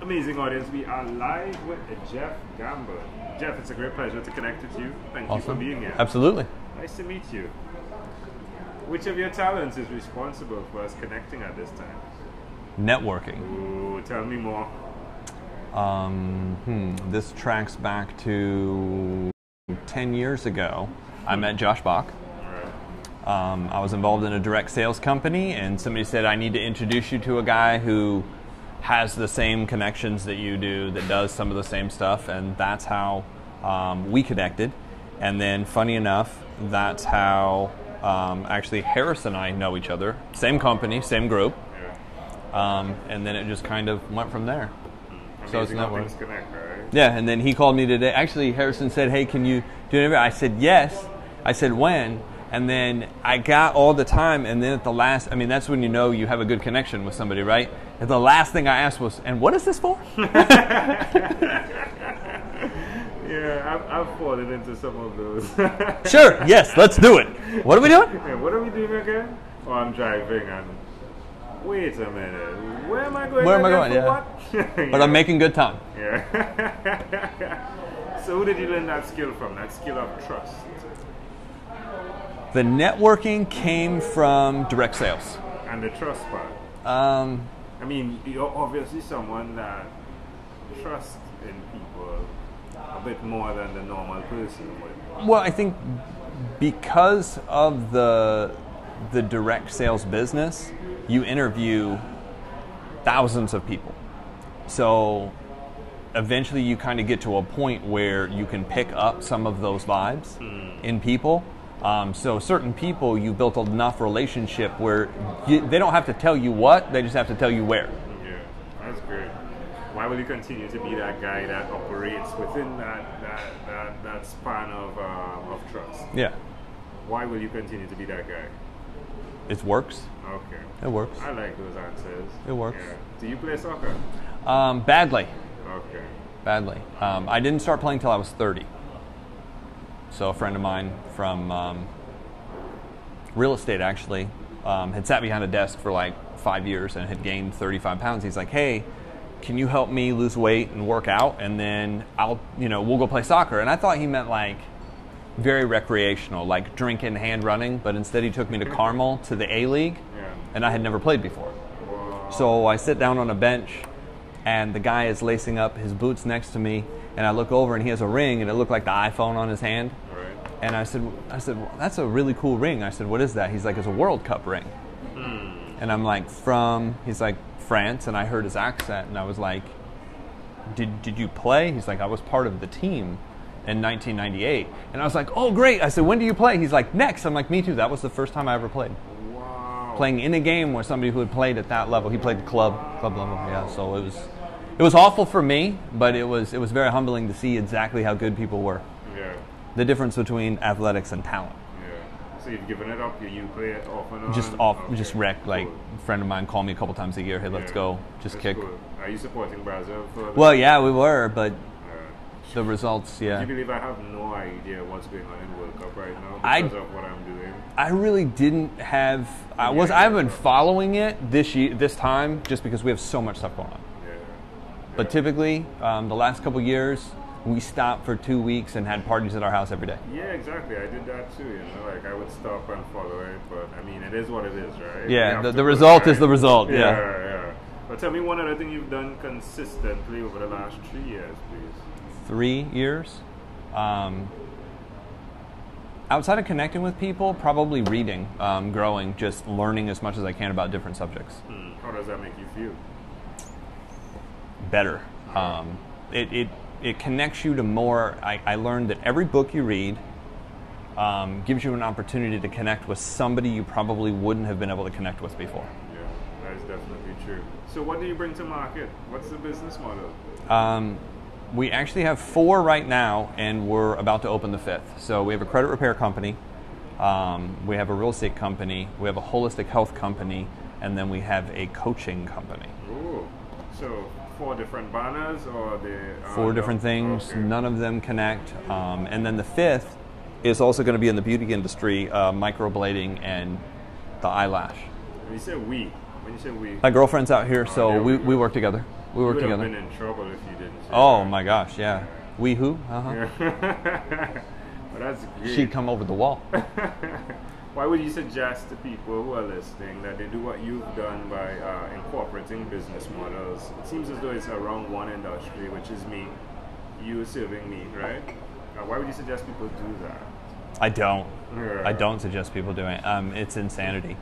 Amazing audience, we are live with Jeff Gamble. Jeff, it's a great pleasure to connect with you. Thank you for being here. Absolutely. Nice to meet you. Which of your talents is responsible for us connecting at this time? Networking. Ooh, tell me more. This tracks back to 10 years ago. I met Josh Bach. I was involved in a direct sales company, and somebody said, I need to introduce you to a guy who has the same connections that you do, that does some of the same stuff, and that's how we connected. And then, funny enough, that's how actually Harris and I know each other. Same company, same group. And then it just kind of went from there. So it's network. Connect, right? Yeah, and then he called me today. Actually, Harrison said, hey, can you do an interview? I said, yes. I said, when? And then I got all the time, and then at the last, I mean, that's when you know you have a good connection with somebody, right? And the last thing I asked was, and what is this for? Yeah, I've fallen into some of those. Sure, yes, let's do it. What are we doing? Yeah, what are we doing again? Oh, I'm driving, and wait a minute. Where am I going? Where am I going? Yeah. What? Yeah. But I'm making good time. Yeah. So who did you learn that skill from? That skill of trust? The networking came from direct sales. And the trust part? I mean, you're obviously someone that trusts in people a bit more than the normal person would. Well, I think because of the direct sales business, you interview thousands of people. So eventually you kind of get to a point where you can pick up some of those vibes in people. So certain people, you built enough relationship where they don't have to tell you what, they just have to tell you where. Yeah, that's great. Why will you continue to be that guy that operates within that span of trust? Yeah. Why will you continue to be that guy? It works. Okay. It works. I like those answers. It works. Yeah. Do you play soccer? Badly. Okay. Badly. I didn't start playing till I was 30. So a friend of mine from real estate actually had sat behind a desk for like 5 years and had gained 35 pounds. He's like, hey, can you help me lose weight and work out? And then we'll go play soccer. And I thought he meant like very recreational, like drinking, hand running. But instead he took me to Carmel to the A-League. Yeah. And I had never played before. Wow. So I sit down on a bench and the guy is lacing up his boots next to me. And I look over and he has a ring and it looked like the iPhone on his hand. Right. And I said, well, that's a really cool ring. I said, what is that? He's like, it's a World Cup ring. And I'm like, he's like, France. And I heard his accent and I was like, did you play? He's like, I was part of the team in 1998. And I was like, oh, great. I said, when do you play? He's like, next. I'm like, me too. That was the first time I ever played. Wow. Playing in a game with somebody who had played at that level. He played club level. Yeah, so it was awful for me, but it was very humbling to see exactly how good people were. Yeah. The difference between athletics and talent. Yeah. So you've given it up. You play it off and on. Just wreck. Like cool. A friend of mine called me a couple times a year. Hey, let's go. Just That's kick. Cool. Are you supporting Brazil for? Well, yeah, we were, but the results, yeah. Do you believe I have no idea what's going on in World Cup right now because of what I'm doing? I really didn't have. I haven't been following it this time, just because we have so much stuff going on. Yeah. But typically, the last couple years, we stopped for 2 weeks and had parties at our house every day. Yeah, exactly. I did that too. Like I would stop and follow it, but I mean, it is what it is, right? Yeah, the result is the result. Yeah. Yeah. But tell me one other thing you've done consistently over the last 3 years, please. 3 years. Outside of connecting with people, probably reading, growing, just learning as much as I can about different subjects. How does that make you feel? Better. It connects you to more. I learned that every book you read gives you an opportunity to connect with somebody you probably wouldn't have been able to connect with before. Yeah, that is definitely true. So what do you bring to market? What's the business model? We actually have 4 right now, and we're about to open the 5th. So we have a credit repair company, we have a real estate company, we have a holistic health company, and then we have a coaching company. Ooh. So 4 different banners, or the 4 different things. Okay. None of them connect. And then the 5th is also going to be in the beauty industry, microblading and the eyelash. When you say we, My girlfriend's out here, so there we we go. work together. We worked together. You would have been in trouble if you didn't say Oh that. my gosh, yeah. We who? Uh-huh. Yeah. Well, that's great. She'd come over the wall. Why would you suggest to people who are listening that they do what you've done by incorporating business models? It seems as though it's around one industry, which is meat. You serving meat, right? Why would you suggest people do that? I don't. Yeah. I don't suggest people doing it. It's insanity.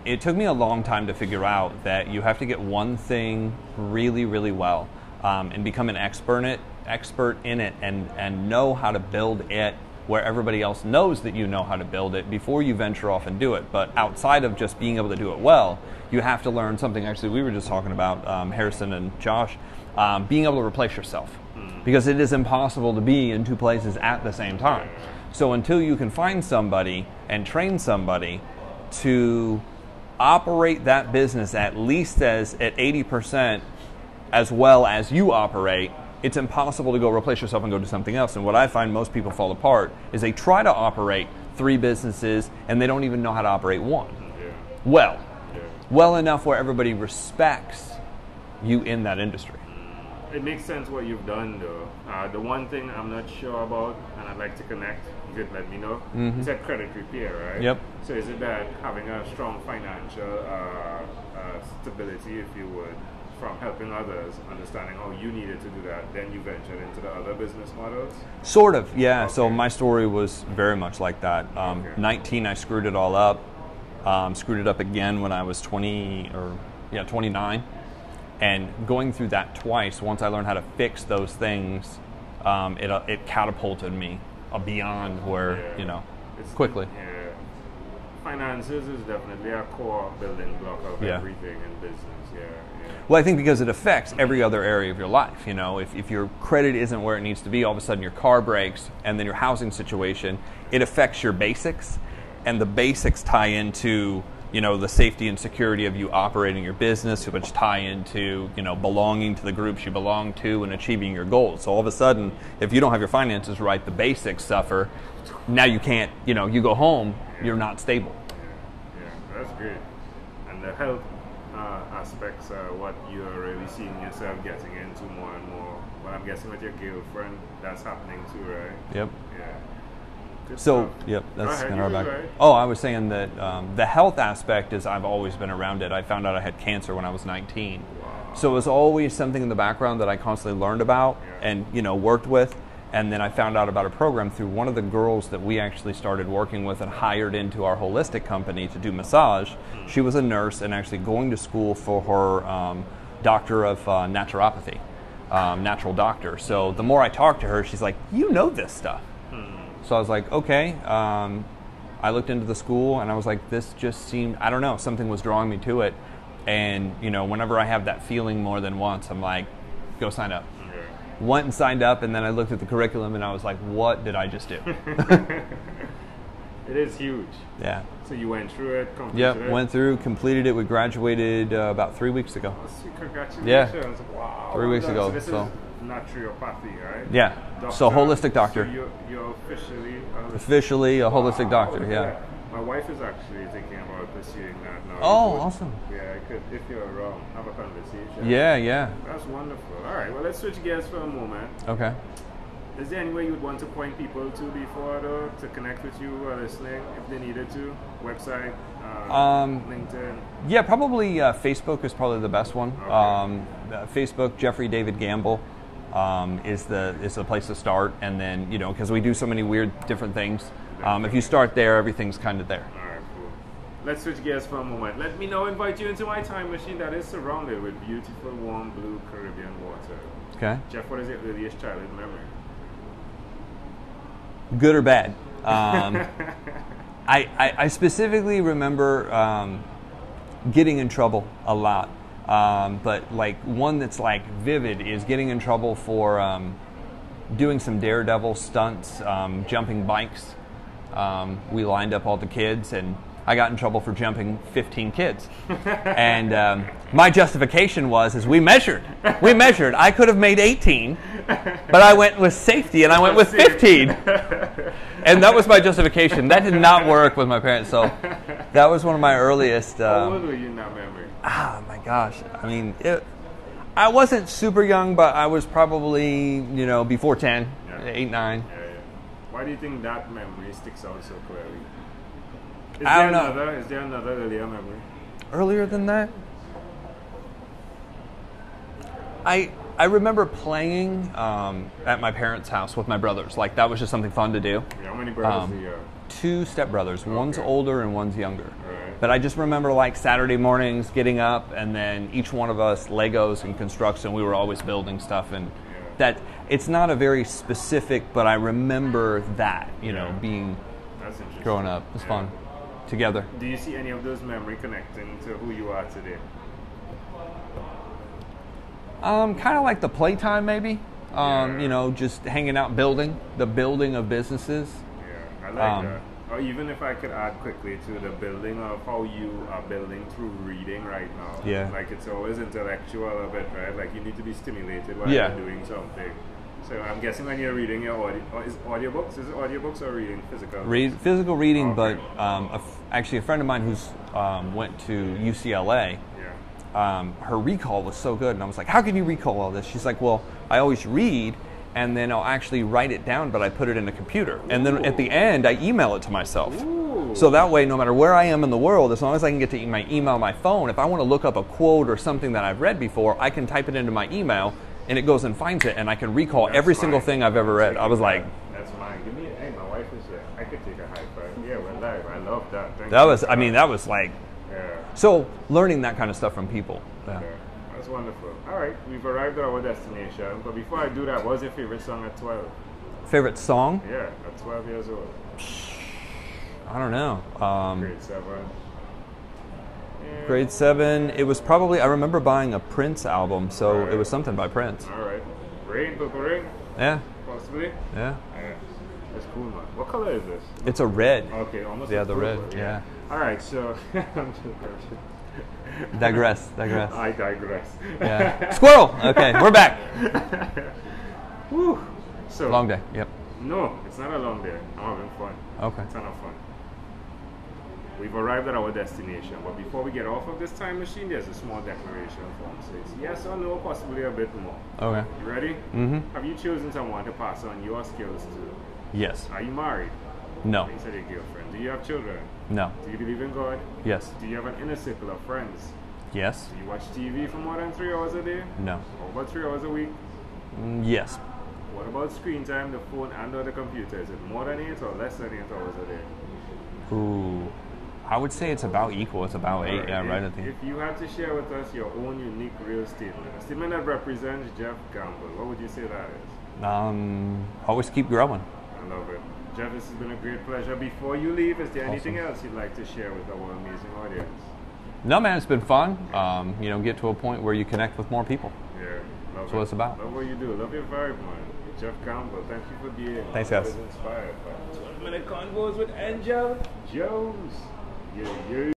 It took me a long time to figure out that you have to get one thing really, really well and become an expert in it and know how to build it where everybody else knows that you know how to build it before you venture off and do it. But outside of just being able to do it well, you have to learn something. Actually, we were just talking about, Harrison and Josh, being able to replace yourself. Because it is impossible to be in two places at the same time. So until you can find somebody and train somebody to operate that business at least at 80% as well as you operate, it's impossible to go replace yourself and go do something else. And what I find most people fall apart is they try to operate 3 businesses and they don't even know how to operate one. Yeah. Well enough where everybody respects you in that industry. It makes sense what you've done, though. The one thing I'm not sure about, and I'd like to connect, you could let me know, is that credit repair, right? Yep. So is it that having a strong financial stability, if you would, from helping others, understanding how you needed to do that, then you ventured into the other business models? Sort of, yeah. Okay. So my story was very much like that. 19, I screwed it all up. Screwed it up again when I was 29. And going through that twice, once I learned how to fix those things, it catapulted me beyond where, It's quickly. Finances is definitely a core building block of Yeah. everything in business. Yeah. Well, I think because it affects every other area of your life. If your credit isn't where it needs to be, all of a sudden your car breaks, and then your housing situation, it affects your basics, and the basics tie into the safety and security of you operating your business, which tie into belonging to the groups you belong to and achieving your goals. So all of a sudden, if you don't have your finances right, the basics suffer. Now you can't. You go home, you're not stable. Yeah, that's great. And the health aspects are what you're really seeing yourself getting into more and more. But I'm guessing with your girlfriend, that's happening too, right? Yep. Yeah. Good So, stuff. yep, that's Go ahead, kind of you our go back. right. Oh, I was saying that the health aspect is I've always been around it. I found out I had cancer when I was 19. Wow. So it was always something in the background that I constantly learned about and, worked with. And then I found out about a program through one of the girls that we actually started working with and hired into our holistic company to do massage. She was a nurse and actually going to school for her doctor of naturopathy, natural doctor. So the more I talked to her, she's like, you know this stuff. So I was like, okay. I looked into the school and I was like, this just seemed, I don't know, something was drawing me to it. And, whenever I have that feeling more than once, I'm like, go sign up. Went and signed up, and then I looked at the curriculum and I was like, what did I just do? It is huge. Yeah. So you went through it, completed Yep, it? went through, completed it. We graduated about 3 weeks ago. Congratulations. Yeah. Wow. 3 weeks ago, So this so. is naturopathy, right? Yeah. So holistic doctor. So you're Officially a holistic doctor, yeah. My wife is actually thinking about pursuing that now. Oh, awesome. Yeah, I could, if you're around, have a conversation. Yeah. That's wonderful. All right, well, let's switch gears for a moment. Okay. Is there any way you would want to point people to before, though, to connect with you or listening if they needed to? Website, LinkedIn? Yeah, probably Facebook is probably the best one. Okay. Facebook, Jeffrey David Gamble is the place to start. And then, because we do so many weird different things, if you start there, everything's kind of there. All right, cool. Let's switch gears for a moment. Let me now invite you into my time machine that is surrounded with beautiful, warm, blue Caribbean water. Okay. Jeff, what is your earliest childhood memory? Good or bad? I specifically remember getting in trouble a lot. But like one that's like vivid is getting in trouble for doing some daredevil stunts, jumping bikes. We lined up all the kids and I got in trouble for jumping 15 kids. And my justification was we measured. I could have made 18, but I went with safety and I went with 15. And that was my justification. That did not work with my parents. So that was one of my earliest. How old were you in that memory? My gosh. I mean, I wasn't super young, but I was probably, before 10, Yeah. 8, 9. Yeah, yeah. Why do you think that memory sticks out so clearly? I don't know. Is there another earlier memory? Earlier than that? I remember playing at my parents' house with my brothers. Like, that was just something fun to do. Yeah, how many brothers do you have? 2 stepbrothers. One's Okay. older and one's younger. Right. But I just remember, like, Saturday mornings getting up, and then each one of us, Legos and construction, we were always building stuff. And that, it's not a very specific, but I remember that, being That's interesting. growing up. It was Yeah. fun. Together. Do you see any of those memories connecting to who you are today? Kind of like the playtime, maybe. Yeah. Just hanging out, the building of businesses. Yeah, I like that. Or even if I could add quickly to the building of how you are building through reading right now. Yeah. Like it's always intellectual a bit, right? Like you need to be stimulated while Yeah. you're doing something. So I'm guessing when you're reading your audiobooks, is it audiobooks or reading physical? Physical reading, Okay. but actually a friend of mine who's went to UCLA, Yeah. her recall was so good, and I was like, how can you recall all this? She's like, well, I always read, and then I'll actually write it down, but I put it in a computer. And then at the end, I email it to myself. Ooh. So that way, no matter where I am in the world, as long as I can get to my email on my phone, if I want to look up a quote or something that I've read before, I can type it into my email, and it goes and finds it, and I can recall That's every single fine. thing I've ever read. I was like, that's mine. Hey, my wife is here. I could take a high five. Yeah, we're live. I love that. Thank that you. was like, Yeah. so learning that kind of stuff from people. Yeah. Okay. That's wonderful. All right, we've arrived at our destination. But before I do that, what was your favorite song at 12? Favorite song? Yeah, at 12 years old. I don't know. Grade 7. Yeah. Grade 7, it was probably, I remember buying a Prince album, so Right. it was something by Prince. All right. Rain, Purple Rain, Yeah, possibly? yeah. Yeah. That's cool, man. What color is this? It's a red. Okay, almost Yeah, like the red, purple, yeah. All right, so... I'm just Digress. I digress. Yeah. Squirrel! Okay, we're back. Whew. So, Long day, yep. No, it's not a long day. I'm having fun. Okay. Ton of fun. We've arrived at our destination, but before we get off of this time machine, there's a small declaration form. So it's yes or no, possibly a bit more. Okay. You ready? Mm-hmm. Have you chosen someone to pass on your skills to? Yes. Are you married? No. You said your girlfriend. Do you have children? No. Do you believe in God? Yes. Do you have an inner circle of friends? Yes. Do you watch TV for more than 3 hours a day? No. Or about 3 hours a week? Yes. What about screen time, the phone, and or the computer? Is it more than 8 or less than 8 hours a day? Ooh. I would say it's about equal. It's about 8, yeah, right at the If you had to share with us your own unique real statement, a statement that represents Jeff Gamble, what would you say that is? Always keep growing. I love it. Jeff, this has been a great pleasure. Before you leave, is there anything Awesome. else you'd like to share with our amazing audience? No, man, it's been fun. Get to a point where you connect with more people. Yeah, love That's what it's about. Love what you do. Love your vibe, man. Jeff Gamble, thank you for being Thanks, guys. inspired by 12-minute convos with Angel Jones. Yeah, yeah.